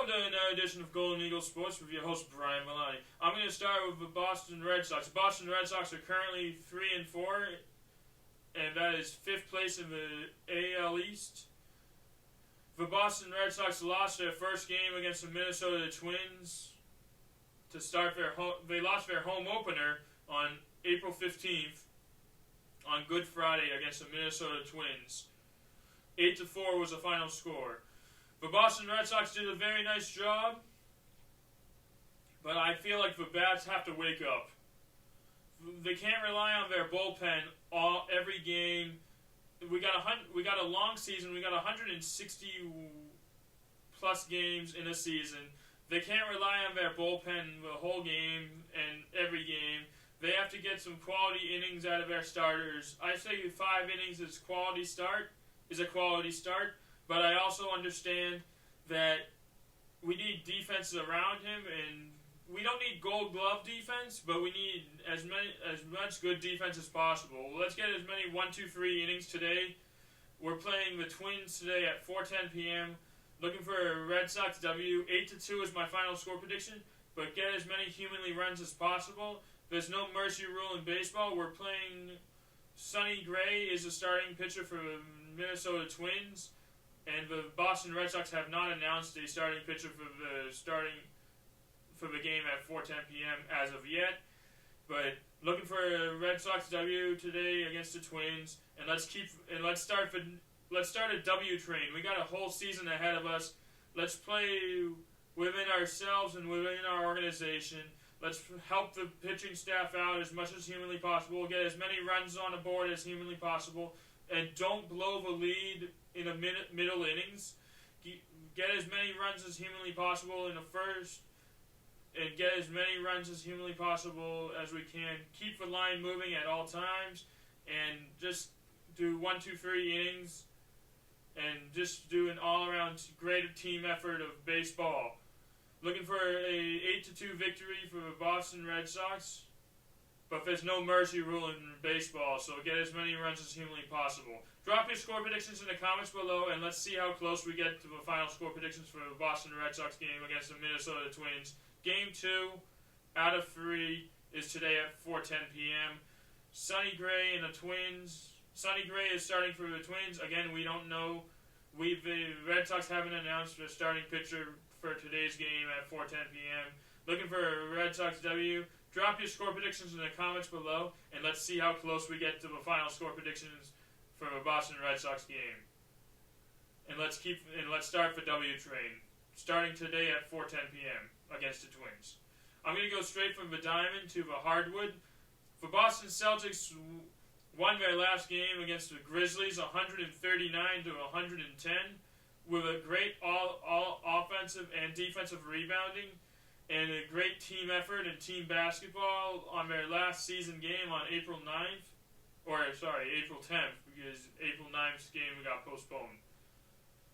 to another edition of Golden Eagle Sports with your host Brian Maloney. I'm going to start with the Boston Red Sox. The Boston Red Sox are currently 3-4, and that is 5th place in the AL East. The Boston Red Sox lost their first game against the Minnesota Twins to start their they lost their home opener on April 15th on Good Friday against the Minnesota Twins. 8-4 was the final score. The Boston Red Sox did a very nice job, but I feel like the bats have to wake up. They can't rely on their bullpen every game. We got a long season. We got 160 plus games in a season. They can't rely on their bullpen the whole game and every game. They have to get some quality innings out of their starters. I say 5 innings is a quality start, but I also understand that we need defense around him, and we don't need Gold Glove defense, but we need as much good defense as possible. Let's get as many 1-2-3 innings today. We're playing the Twins today at 4:10 p.m. Looking for a Red Sox W. 8-2 is my final score prediction, but get as many humanly runs as possible. There's no mercy rule in baseball. We're playing Sonny Gray is the starting pitcher for the Minnesota Twins, and the Boston Red Sox have not announced a starting pitcher for the game at 4:10 p.m. as of yet. But looking for a Red Sox W today against the Twins, and let's start a W train. We got a whole season ahead of us. Let's play within ourselves and within our organization. Let's help the pitching staff out as much as humanly possible. Get as many runs on the board as humanly possible, and don't blow the lead in the middle innings. Get as many runs as humanly possible in the first, and get as many runs as humanly possible as we can. Keep the line moving at all times, and just do 1-2-3 innings, and just do an all-around great team effort of baseball. Looking for a 8-2 victory for the Boston Red Sox, but there's no mercy rule in baseball, so get as many runs as humanly possible. Drop your score predictions in the comments below, and let's see how close we get to the final score predictions for the Boston Red Sox game against the Minnesota Twins. Game 2 out of 3 is today at 4:10 p.m. Sonny Gray and the Twins. Sonny Gray is starting for the Twins. Again, we don't know. The Red Sox haven't announced their starting pitcher for today's game at 4:10 p.m. Looking for a Red Sox W. Drop your score predictions in the comments below, and let's see how close we get to the final score predictions for the Boston Red Sox game. And let's start the W train, starting today at 4:10 p.m. against the Twins. I'm going to go straight from the diamond to the hardwood. The Boston Celtics won their last game against the Grizzlies 139-110 with a great all offensive and defensive rebounding and a great team effort and team basketball on their last season game on April 10th, because April 9th's game got postponed.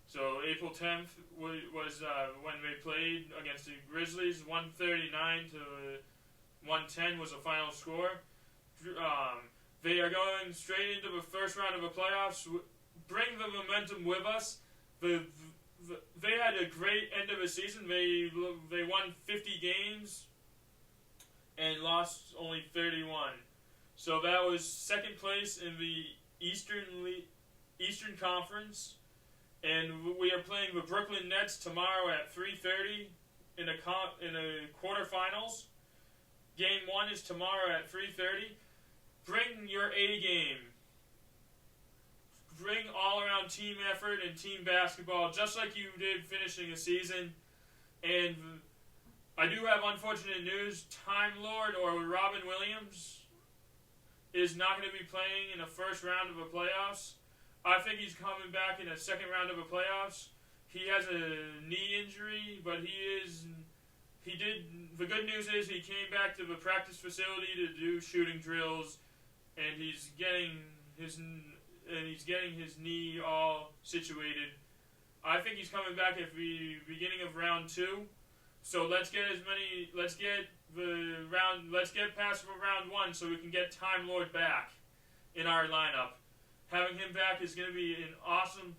So April 10th was when they played against the Grizzlies. 139-110 was the final score. They are going straight into the first round of the playoffs. Bring the momentum with us. They had a great end of the season. They won 50 games and lost only 31. So that was second place in the Eastern Conference. And we are playing the Brooklyn Nets tomorrow at 3:30 in the quarterfinals. Game 1 is tomorrow at 3:30. Bring your A game. Bring all-around team effort and team basketball, just like you did finishing the season. And I do have unfortunate news. Time Lord, or Robin Williams, is not going to be playing in the first round of the playoffs. I think he's coming back in the second round of the playoffs. He has a knee injury, but the good news is he came back to the practice facility to do shooting drills, and he's getting his knee all situated. I think he's coming back at the beginning of round 2. So let's get past round 1 so we can get Time Lord back in our lineup. Having him back is going to be an awesome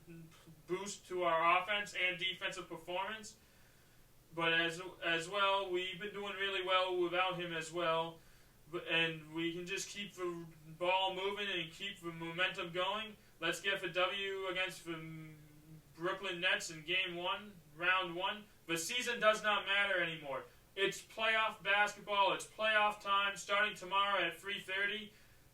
boost to our offense and defensive performance. but as well, we've been doing really well without him as well. And we can just keep the ball moving and keep the momentum going. Let's get the W against the Brooklyn Nets in Game 1, Round 1. The season does not matter anymore. It's playoff basketball. It's playoff time starting tomorrow at 3:30.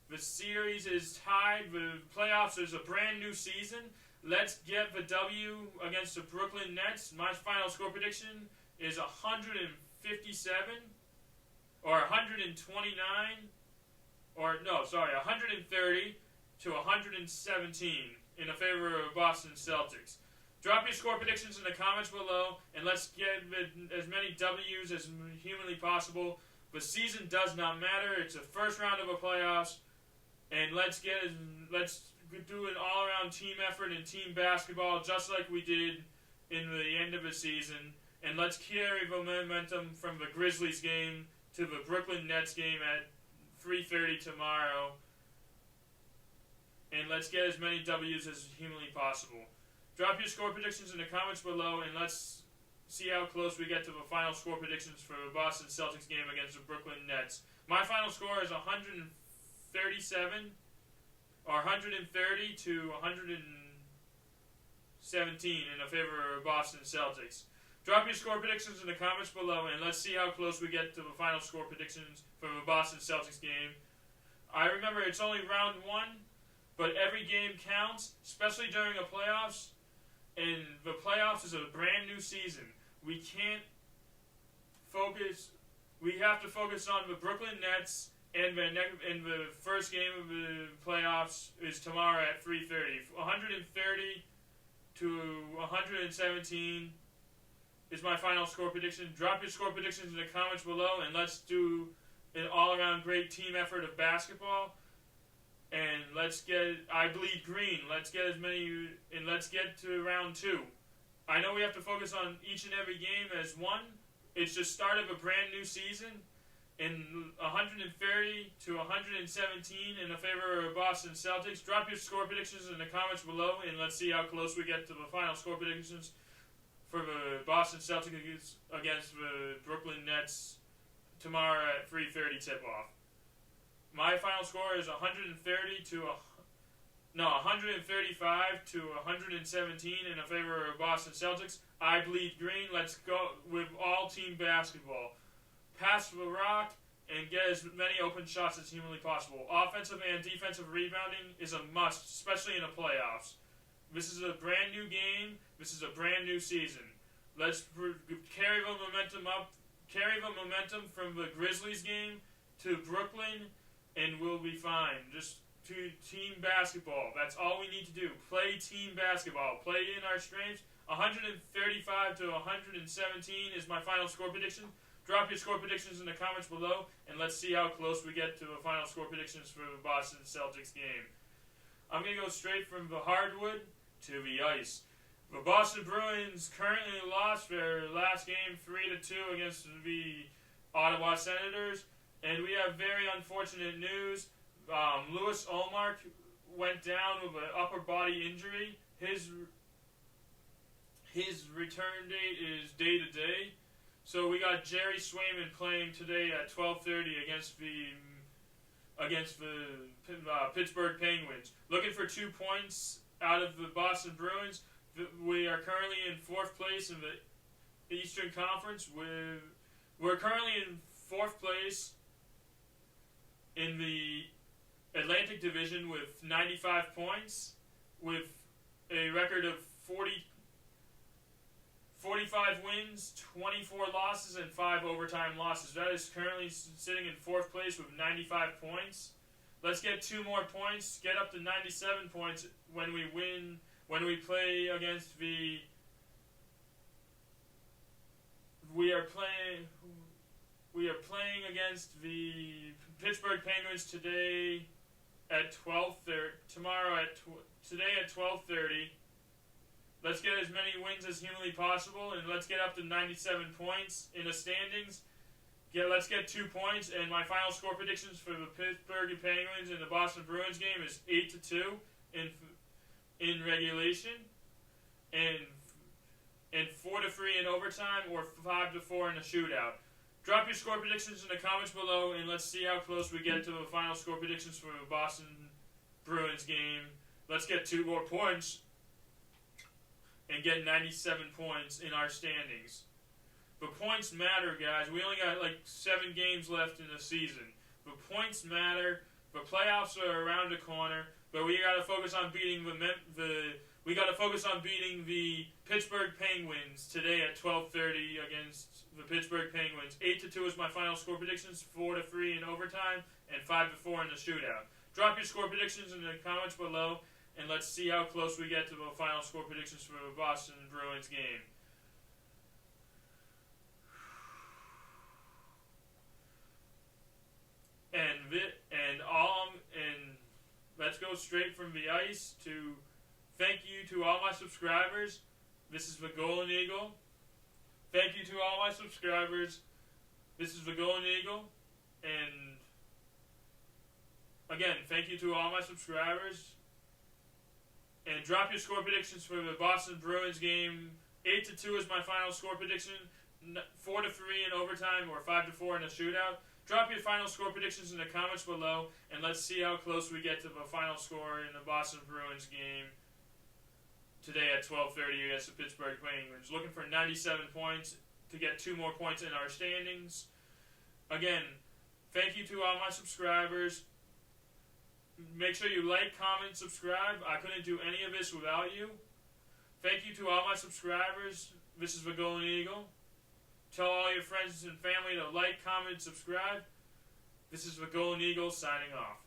The series is tied. The playoffs is a brand new season. Let's get the W against the Brooklyn Nets. My final score prediction is 157 or 129 or no, sorry, 130 to 117 in the favor of Boston Celtics. Drop your score predictions in the comments below, and let's get as many W's as humanly possible. The season does not matter. It's the first round of the playoffs, and let's do an all-around team effort in team basketball, just like we did in the end of the season. And let's carry the momentum from the Grizzlies game to the Brooklyn Nets game at 3:30 tomorrow. And let's get as many W's as humanly possible. Drop your score predictions in the comments below, and let's see how close we get to the final score predictions for the Boston Celtics game against the Brooklyn Nets. My final score is 137, or 130 to 117 in the favor of Boston Celtics. Drop your score predictions in the comments below, and let's see how close we get to the final score predictions for the Boston Celtics game. I remember it's only round 1, but every game counts, especially during the playoffs. And the playoffs is a brand new season. We can't focus. We have to focus on the Brooklyn Nets, and the first game of the playoffs is tomorrow at 3:30. 130 to 117 is my final score prediction. Drop your score predictions in the comments below, and let's do an all-around great team effort of basketball. And let's get, I bleed green. Let's get as many, and let's get to round 2. I know we have to focus on each and every game as one. It's the start of a brand new season. In 130 to 117 in the favor of Boston Celtics. Drop your score predictions in the comments below, and let's see how close we get to the final score predictions for the Boston Celtics against the Brooklyn Nets tomorrow at 3:30 tip-off. My final score is 135 to 117 in favor of Boston Celtics. I bleed green. Let's go with all-team basketball. Pass the rock and get as many open shots as humanly possible. Offensive and defensive rebounding is a must, especially in the playoffs. This is a brand new game. This is a brand new season. Let's carry the momentum up. Carry the momentum from the Grizzlies game to Brooklyn, and we'll be fine. Just to team basketball. That's all we need to do. Play team basketball. Play in our strengths. 135 to 117 is my final score prediction. Drop your score predictions in the comments below, and let's see how close we get to the final score predictions for the Boston Celtics game. I'm going to go straight from the hardwood to the ice. The Boston Bruins currently lost their last game 3-2 against the Ottawa Senators, and we have very unfortunate news. Louis Ullmark went down with an upper body injury. His return date is day to day. So we got Jerry Swayman playing today at 12:30 against the Pittsburgh Penguins. Looking for 2 points out of the Boston Bruins. We are currently in 4th place in the Eastern Conference. We're currently in 4th place in the Atlantic Division with 95 points, with a record of 45 wins, 24 losses, and 5 overtime losses. That is currently sitting in 4th place with 95 points. Let's get 2 more points, get up to 97 points when we play against the... We are playing against the Pittsburgh Penguins today at 12:30. Today at 12:30. Let's get as many wins as humanly possible, and let's get up to 97 points in the standings. Let's get 2 points, and my final score predictions for the Pittsburgh Penguins and the Boston Bruins game is 8-2 in regulation, and and 4-3 in overtime, or 5-4 in a shootout. Drop your score predictions in the comments below, and let's see how close we get to the final score predictions for the Boston Bruins game. Let's get 2 more points and get 97 points in our standings. But points matter, guys. We only got like 7 games left in the season. But points matter. But playoffs are around the corner. But we gotta focus on beating the Pittsburgh Penguins today at 12:30 against the Pittsburgh Penguins. 8-2 is my final score predictions. 4-3 in overtime and 5-4 in the shootout. Drop your score predictions in the comments below, and let's see how close we get to the final score predictions for the Boston Bruins game. And let's go straight from the ice to thank you to all my subscribers. This is the Golden Eagle. Thank you to all my subscribers. This is the Golden Eagle. And again, thank you to all my subscribers. And drop your score predictions for the Boston Bruins game. 8-2 is my final score prediction. 4-3 in overtime, or 5-4 in a shootout. Drop your final score predictions in the comments below, and let's see how close we get to the final score in the Boston Bruins game today at 12:30 against the Pittsburgh Penguins. Looking for 97 points to get 2 more points in our standings. Again, thank you to all my subscribers. Make sure you like, comment, subscribe. I couldn't do any of this without you. Thank you to all my subscribers. This is the Golden Eagle. Tell all your friends and family to like, comment, subscribe. This is the Golden Eagle signing off.